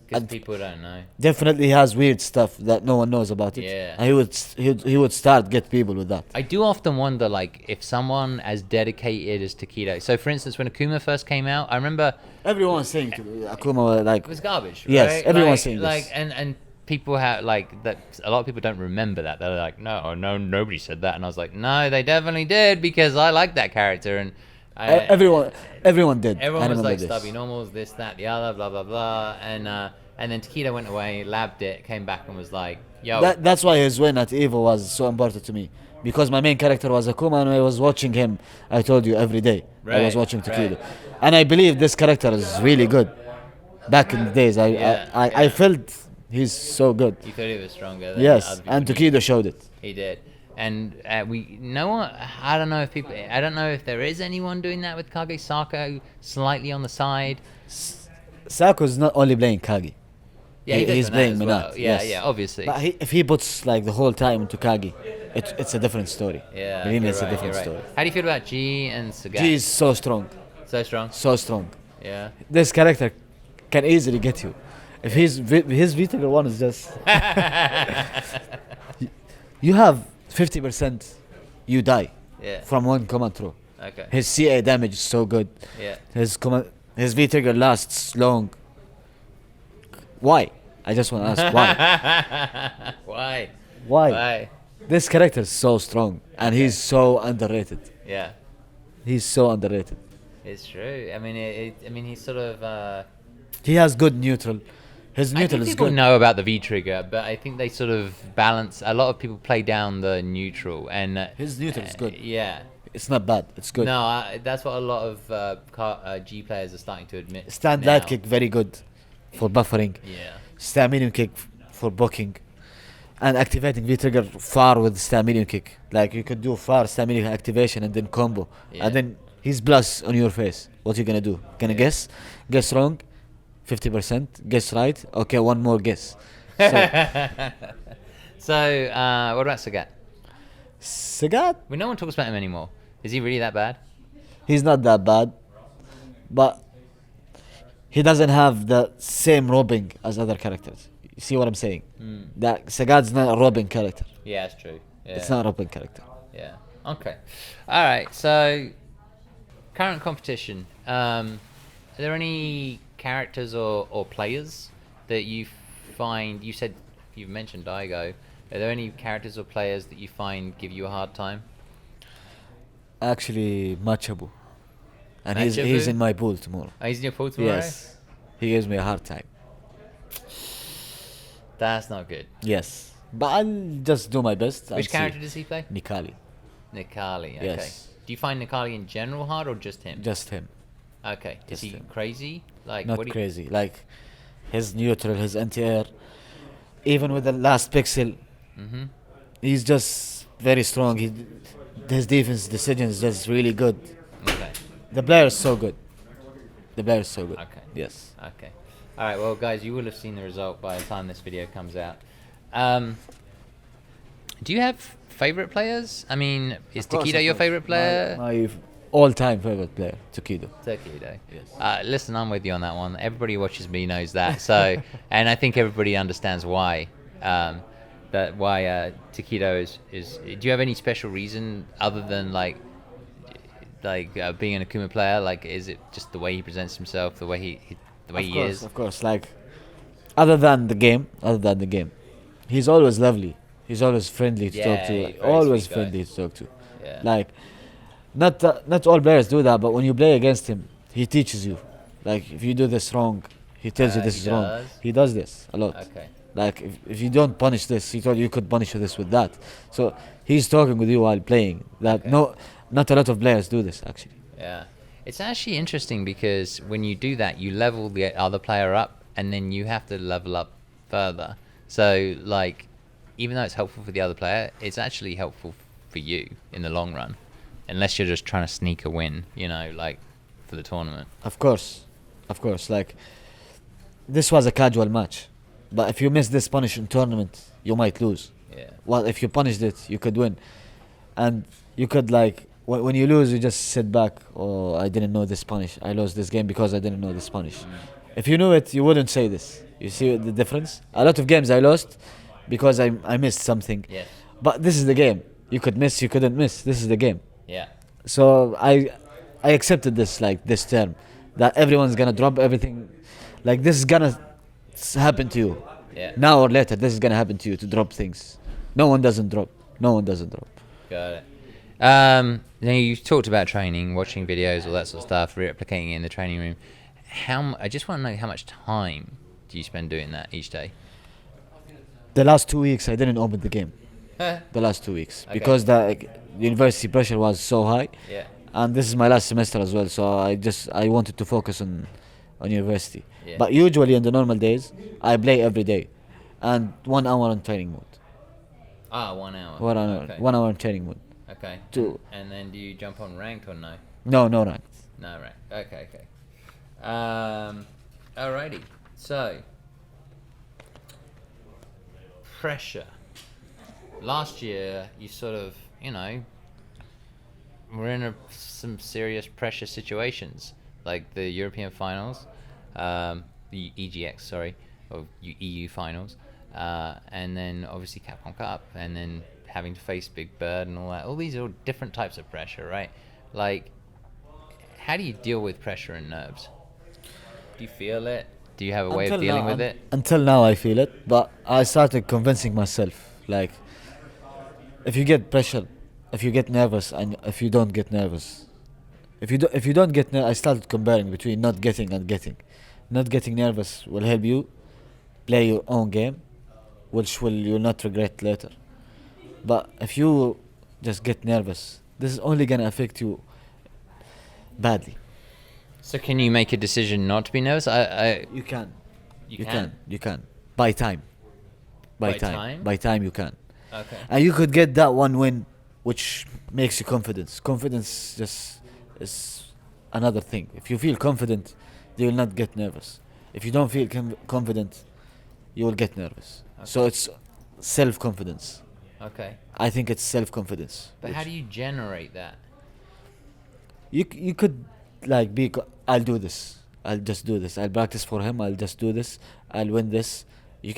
Because people don't know. Definitely he has weird stuff that no one knows about it. Yeah. And he would start get people with that. I do often wonder, like, if someone as dedicated as Takedo. So, for instance, when Akuma first came out, I remember Everyone's saying to Akuma like it was garbage. Yes, right? everyone's saying like, this. and people have like that. A lot of people don't remember that. They're like, no, nobody said that. And I was like, no, they definitely did because I like that character and. Everyone did. Everyone I was like remember this. stubby normals, this, that, the other, blah blah blah, and then Takedo went away, labbed it, came back and was like, yo. That's why his win at Evo was so important to me. Because my main character was Akuma and I was watching him, I told you, every day. I was Right, watching Takedo. right. And I believe this character is really good. Back in the days, I felt he's so good. You thought he was stronger than Yes, other people and knew. Takedo showed it. He did. And I don't know if there is anyone doing that with Kage. Sako slightly on the side. Saku's not only playing Kage. Yeah, he does he's that playing as Minat. well. Yeah, yes. yeah, obviously. But if he puts like the whole time into Kage, it's a different story. Yeah, Believe me, you're it's right, a different you're story. right. How do you feel about G and Sagat? He is so strong, So strong. so strong. Yeah. This character can easily get you. If his V-Trigger 1 is just... you have 50%, you die Yeah. from one command throw. Okay. His CA damage is so good. Yeah. His V-Trigger lasts long. Why? I just want to ask why. Why? Why? Why? This character is so strong and he's so underrated. Yeah. He's so underrated. It's true. I mean, he's sort of. He has good neutral. His I neutral think is people good. know about the V trigger, but I think they sort of balance. A lot of people play down the neutral, and His neutral is good. Yeah. It's not bad. It's good. No, that's what a lot of G players are starting to admit. Stand now. light kick very good for buffering. Yeah. Stab medium kick for blocking. And activating V-trigger far with stab medium kick. Like you could do far stab medium activation and then combo. Yeah. And then he's plus on your face. What you gonna do? Gonna guess? Guess wrong? 50%. Guess right? Okay, one more guess. So, what about Sagat? Sagat? No one talks about him anymore. Is he really that bad? He's not that bad. But he doesn't have the same robbing as other characters. You see what I'm saying? That Sagat's not a robbing character. Yeah, it's true. Yeah. It's not a robbing character. Yeah. Okay. All right. So, current competition. Are there any characters or players that you find? You said you've mentioned Daigo. Are there any characters or players that you find give you a hard time? Actually, Machabu. And he's Machabu? in my pool tomorrow. Oh, he's in your pool tomorrow? Yes. He gives me a hard time. That's not good. Yes. But I'll just do my best. Which character does he play? Nikali. Nikali. Okay. Yes. Do you find Nikali in general hard or just him? Just him. Okay. Is Just he him. crazy? Like Not what do you, crazy. Like his neutral, his anti-air. Even with the last pixel, Mm-hmm. He's just very strong. His defense decision is just really good. Okay. The player is so good. The player is so good. Okay. Yes. Okay. All right. Well, guys, you will have seen the result by the time this video comes out. Do you have favorite players? I mean, is Takedo your favorite player? My all-time favorite player, Takedo. Takedo. Yes. Listen, I'm with you on that one. Everybody who watches me knows that. So, and I think everybody understands why. Why Takedo is. Do you have any special reason other than like being an Akuma player? Like, is it just the way he presents himself, the way he is? Of course. Like, other than the game, he's always lovely. He's always friendly to talk to. Always friendly to talk to. Yeah. Like, not all players do that, but when you play against him, he teaches you. Like, if you do this wrong, he tells you this is wrong. He does this a lot. Okay. Like, if you don't punish this, he told you could punish this with that. So he's talking with you while playing. That not a lot of players do this actually. Yeah. It's actually interesting because when you do that, you level the other player up, and then you have to level up further. So, like, even though it's helpful for the other player, it's actually helpful for you in the long run, unless you're just trying to sneak a win, like for the tournament. Of course. Like, this was a casual match, but if you miss this punish in tournament, you might lose. Yeah. Well, if you punished it, you could win, and you could, like, when you lose, you just sit back. Oh, I didn't know this punish. I lost this game because I didn't know this punish. If you knew it, you wouldn't say this. You see the difference? A lot of games I lost because I missed something. Yes. But this is the game. You could miss, you couldn't miss. This is the game. Yeah. So I accepted this, like, this term, that everyone's gonna drop everything. Like, this is gonna happen to you. Yeah. Now or later, this is gonna happen to you, to drop things. No one doesn't drop. Got it. Now you talked about training, watching videos, all that sort of stuff, replicating it in the training room. I just want to know, how much time do you spend doing that each day? The last 2 weeks, I didn't open the game. The last 2 weeks. Okay. Because the university pressure was so high. Yeah. And this is my last semester as well, so I wanted to focus on university. Yeah. But usually in the normal days, I play every day, and 1 hour on training mode. 1 hour. 1 hour, Okay. 1 hour on training mode. Okay. Two. And then do you jump on ranked or no? No ranked. No ranked. Okay. Alrighty. So, pressure. Last year, you sort of, we're in some serious pressure situations, like the European finals, the EGX, sorry, or EU finals, and then obviously Capcom Cup, and then having to face Big Bird and all that. All these are different types of pressure, right? Like, how do you deal with pressure and nerves? Do you feel it? Do you have a way of dealing with it? Until now, I feel it, but I started convincing myself, like, if you get pressure, if you get nervous, and if you don't get nervous, if you don't get nervous, I started comparing between not getting and getting. Not getting nervous will help you play your own game, which you'll not regret later. But if you just get nervous, this is only gonna affect you badly. So can you make a decision not to be nervous? You can. You can? You can. By time. By time? By time you can. Okay. And you could get that one win, which makes you confidence. Confidence just is another thing. If you feel confident, you will not get nervous. If you don't feel confident, you will get nervous. Okay. So it's self-confidence. Okay. I think it's self-confidence. But how do you generate that? You could, like, I'll do this. I'll just do this. I'll practice for him. I'll just do this. I'll win this.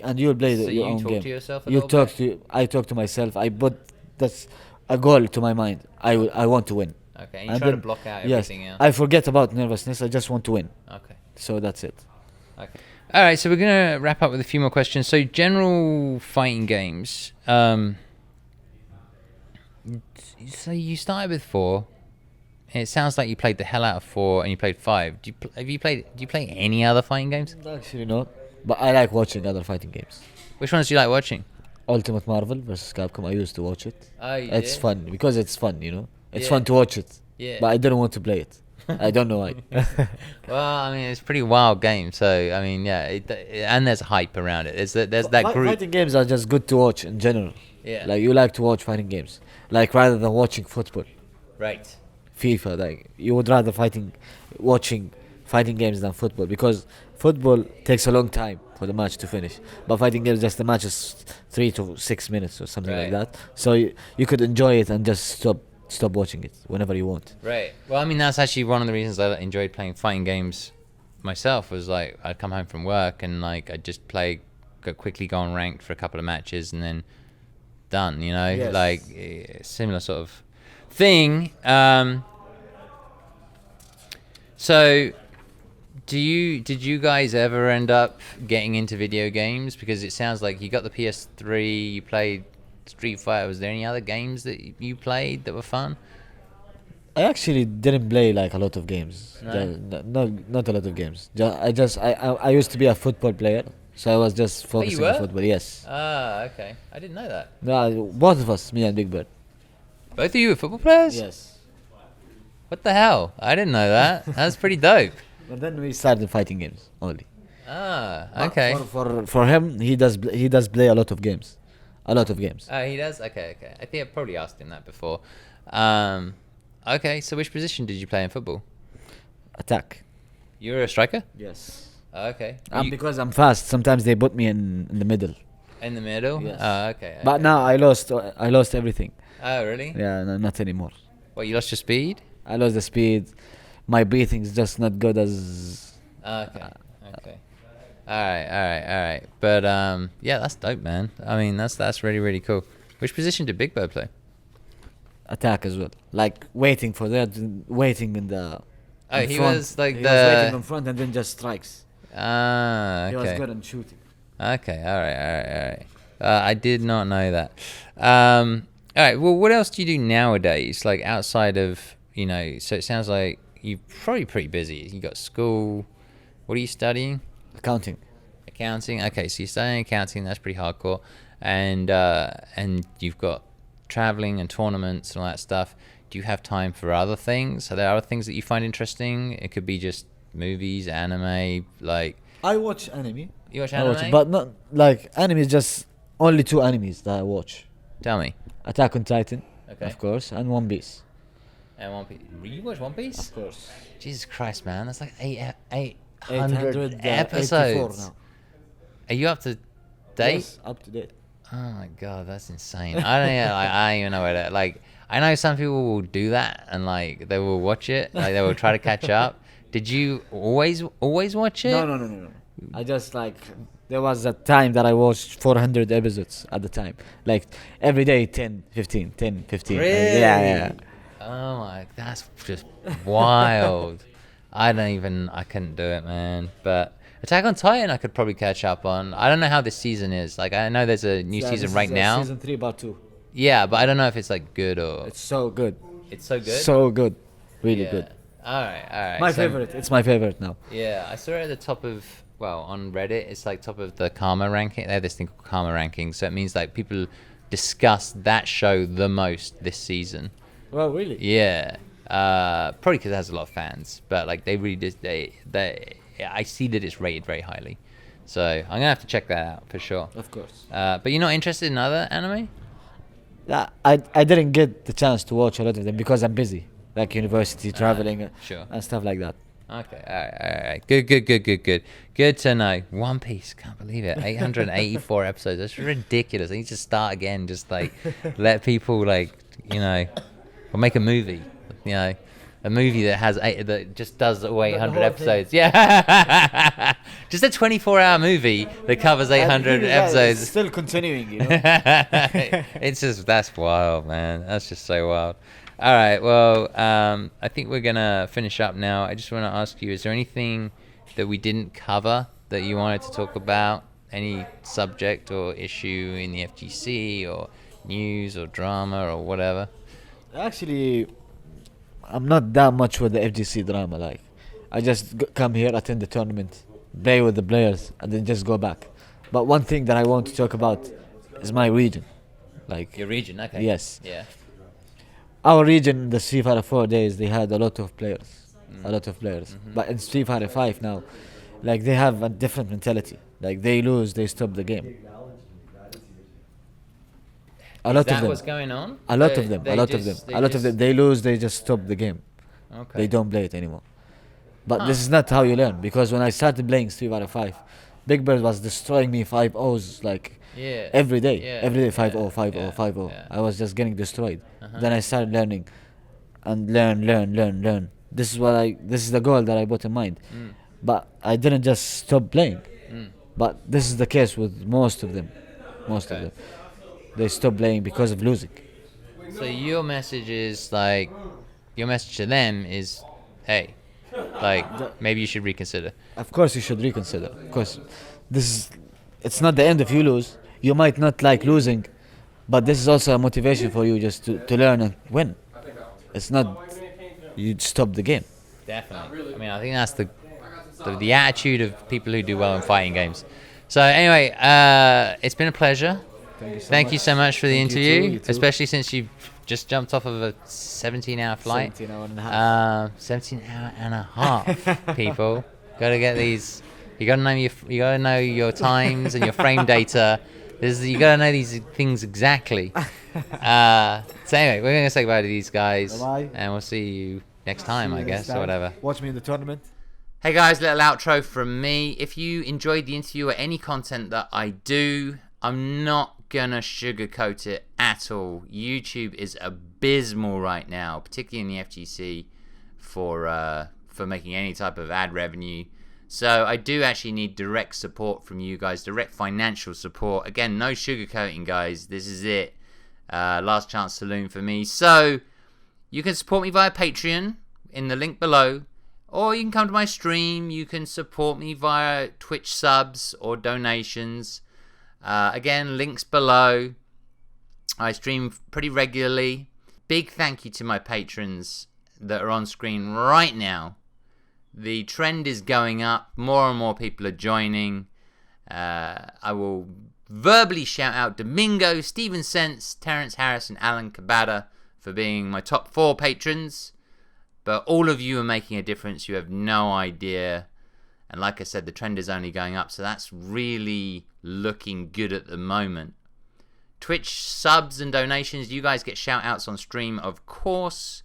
And you'll play your own game. So you talk to yourself a You little talk bit? I talk to myself. I put that's a goal to my mind. I want to win. Okay, and you try to block out everything else. I forget about nervousness. I just want to win. Okay. So that's it. Okay. All right, so we're going to wrap up with a few more questions. So general fighting games. So you started with 4. And it sounds like you played the hell out of 4 and you played 5. Do you play any other fighting games? Actually, no. But I like watching other fighting games. Which ones do you like watching? Ultimate Marvel vs. Capcom. I used to watch it. Oh, you It's did? fun because it's fun, It's Yeah. fun to watch it. Yeah. But I didn't want to play it. I don't know why. Well, I mean, it's a pretty wild game. So, I mean, yeah. And there's hype around it. There's that group. Fighting games are just good to watch in general. Yeah. Like you like to watch fighting games, like rather than watching football, Right. FIFA. Like you would rather watching fighting games than football because football takes a long time for the match to finish, but fighting games just the match is 3 to 6 minutes or something like Right. that. So you could enjoy it and just stop watching it whenever you want. Right. Well, I mean, that's actually one of the reasons I enjoyed playing fighting games myself. Was like I'd come home from work and like I'd just quickly go on ranked for a couple of matches and then done. You know, Yes. like similar sort of thing. So, did you guys ever end up getting into video games? Because it sounds like you got the PS3, you played Street Fighter. Was there any other games that you played that were fun? I actually didn't play like a lot of games. No? Not a lot of games. I used to be a football player, so I was just focusing on were? football. Yes. Ah, okay. I didn't know that. No, both of us, me and Big Bird. Both of you were football players? Yes. What the hell? I didn't know that. That's pretty dope. But then we started fighting games only. Ah, okay. For him, he does play a lot of games, a lot of games. Oh, he does? Okay. I think I probably asked him that before. Okay, so which position did you play in football? Attack. You were a striker? Yes. Okay. Because I'm fast, sometimes they put me in the middle. In the middle? Yes. Oh, okay. But now I lost everything. Oh, really? Yeah, no, not anymore. What, you lost your speed? I lost the speed. My breathing is just not good as. Oh, okay. Alright. But yeah, that's dope, man. I mean, that's really, really cool. Which position did Big Bird play? Attack as well, like waiting in the. Oh, in he front. was like he the. was waiting in front and then just strikes. Ah, okay. He was good at shooting. Okay, all right. I did not know that. All right, well, what else do you do nowadays? Like outside of, so it sounds like you're probably pretty busy. You got school. What are you studying? Accounting. Accounting. Okay, so you're studying accounting. That's pretty hardcore. And you've got traveling and tournaments and all that stuff. Do you have time for other things? Are there other things that you find interesting? It could be just movies, anime, like. I watch anime. You watch anime? But not like anime is just only 2 animes that I watch. Tell me. Attack on Titan, Okay. of course, and One Piece. And One Piece. You watch One Piece? Of course. Jesus Christ, man. That's like 800 884 episodes. now. Are you up to date? Yes, up to date. Oh my god, that's insane. I don't even, I don't even know where to, like, I know some people will do that and like they will watch it, like they will try to catch up. Did you always watch it? No. I just like there was a time that I watched 400 episodes at the time. Like every day 10, 15. Really? Yeah. Oh my, that's just wild. I couldn't do it, man. But Attack on Titan I could probably catch up on. I don't know how this season is. Like I know there's a new season right now. Season 3 part 2. Yeah, but I don't know if it's like good or. It's so good. It's so good. So good. Really Yeah. good. All right. My So- favorite. It's my favorite now. Yeah, I saw it at the top of, well, on Reddit, it's like top of the Karma ranking. They have this thing called Karma ranking, so it means like people discuss that show the most this season. Well, really? Yeah, probably because it has a lot of fans, but like they really just I see that it's rated very highly, so I'm gonna have to check that out for sure. Of course. But you're not interested in other anime? I didn't get the chance to watch a lot of them because I'm busy, like university, traveling, sure. and stuff like that. Okay, all right. Good to know. One Piece, can't believe it. 884 episodes. That's ridiculous. I need to start again. Just like let people like, or make a movie. A movie that has that just does all 800 whole episodes. Yeah, just a 24-hour movie that covers 800 episodes. It's still continuing, It's just, that's wild, man. That's just so wild. All right, well, I think we're gonna finish up now. I just want to ask you: is there anything that we didn't cover that you wanted to talk about? Any subject or issue in the FGC or news or drama or whatever? Actually, I'm not that much with the FGC drama. Like, I just come here, attend the tournament, play with the players, and then just go back. But one thing that I want to talk about is my region. Like, Your region, okay. Yes. Yeah. Our region, the Street Fighter 4 days, they had a lot of players. But in Street Fighter 5 now, like, they have a different mentality. Like, they lose, they stop the game. A lot Is of that them. what's going on? A lot of them. A lot of them. A lot of them. They lose. They just stop the game. Okay. They don't play it anymore. But this is not how you learn. Because when I started playing Street Fighter 5, Big Bird was destroying me 5-0s like every day. Every day 5-0, 5-0, 5-0. I was just getting destroyed. Then I started learning, and learn. This is the goal that I put in mind. But I didn't just stop playing. But this is the case with most of them. Most of them. They stop playing because of losing. So your message is like, your message to them is, hey, like maybe you should reconsider. Of course you should reconsider. Of course, it's not the end if you lose. You might not like losing, but this is also a motivation for you just to learn and win. It's not you stop the game. Definitely. I mean, I think that's the attitude of people who do well in fighting games. So anyway, it's been a pleasure. Thank you so much for the interview, you too. especially since you've just jumped off of a 17-hour flight. 17 hour and a half. 17 hour and a half, people. Gotta get these. You gotta know your times and your frame data. You gotta know these things exactly. So anyway, we're gonna say goodbye to these guys, Bye-bye. and we'll see you next time, I guess, or whatever. Watch me in the tournament. Hey guys, little outro from me. If you enjoyed the interview or any content that I do, I'm not gonna sugarcoat it at all. YouTube is abysmal right now, particularly in the FGC, for making any type of ad revenue. So I do actually need direct support from you guys, direct financial support. Again, no sugarcoating, guys. This is it. Last chance saloon for me. So you can support me via Patreon in the link below, or you can come to my stream. You can support me via Twitch subs or donations. Again, links below. I stream pretty regularly. Big thank you to my patrons that are on screen right now. The trend is going up. More and more people are joining. I will verbally shout out Domingo, Steven Sense, Terrence Harris, and Alan Kabata for being my top 4 patrons. But all of you are making a difference. You have no idea. And like I said, the trend is only going up. So that's really looking good at the moment. Twitch subs and donations. You guys get shout outs on stream, of course.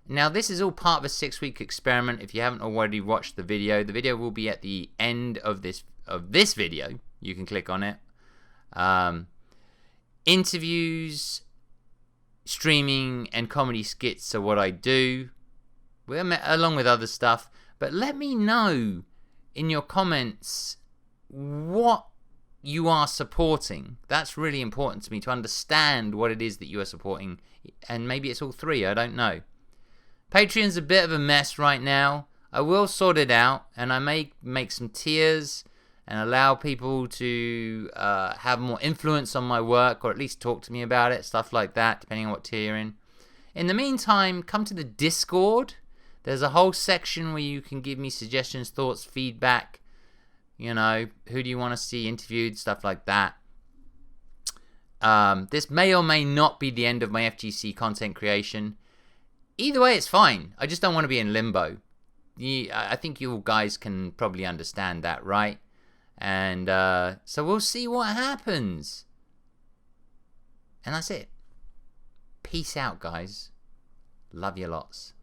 Now, this is all part of a 6-week experiment. If you haven't already watched the video will be at the end of this video. You can click on it. Interviews, streaming, and comedy skits are what I do, along with other stuff. But let me know in your comments what you are supporting. That's really important to me, to understand what it is that you are supporting. And maybe it's all 3, I don't know. Patreon's a bit of a mess right now. I will sort it out, and I may make some tiers and allow people to have more influence on my work, or at least talk to me about it, stuff like that, depending on what tier you're in. In the meantime, come to the Discord. There's a whole section where you can give me suggestions, thoughts, feedback. You know, who do you want to see interviewed, stuff like that. This may or may not be the end of my FGC content creation. Either way, it's fine. I just don't want to be in limbo. I think you guys can probably understand that, right? And so we'll see what happens. And that's it. Peace out, guys. Love you lots.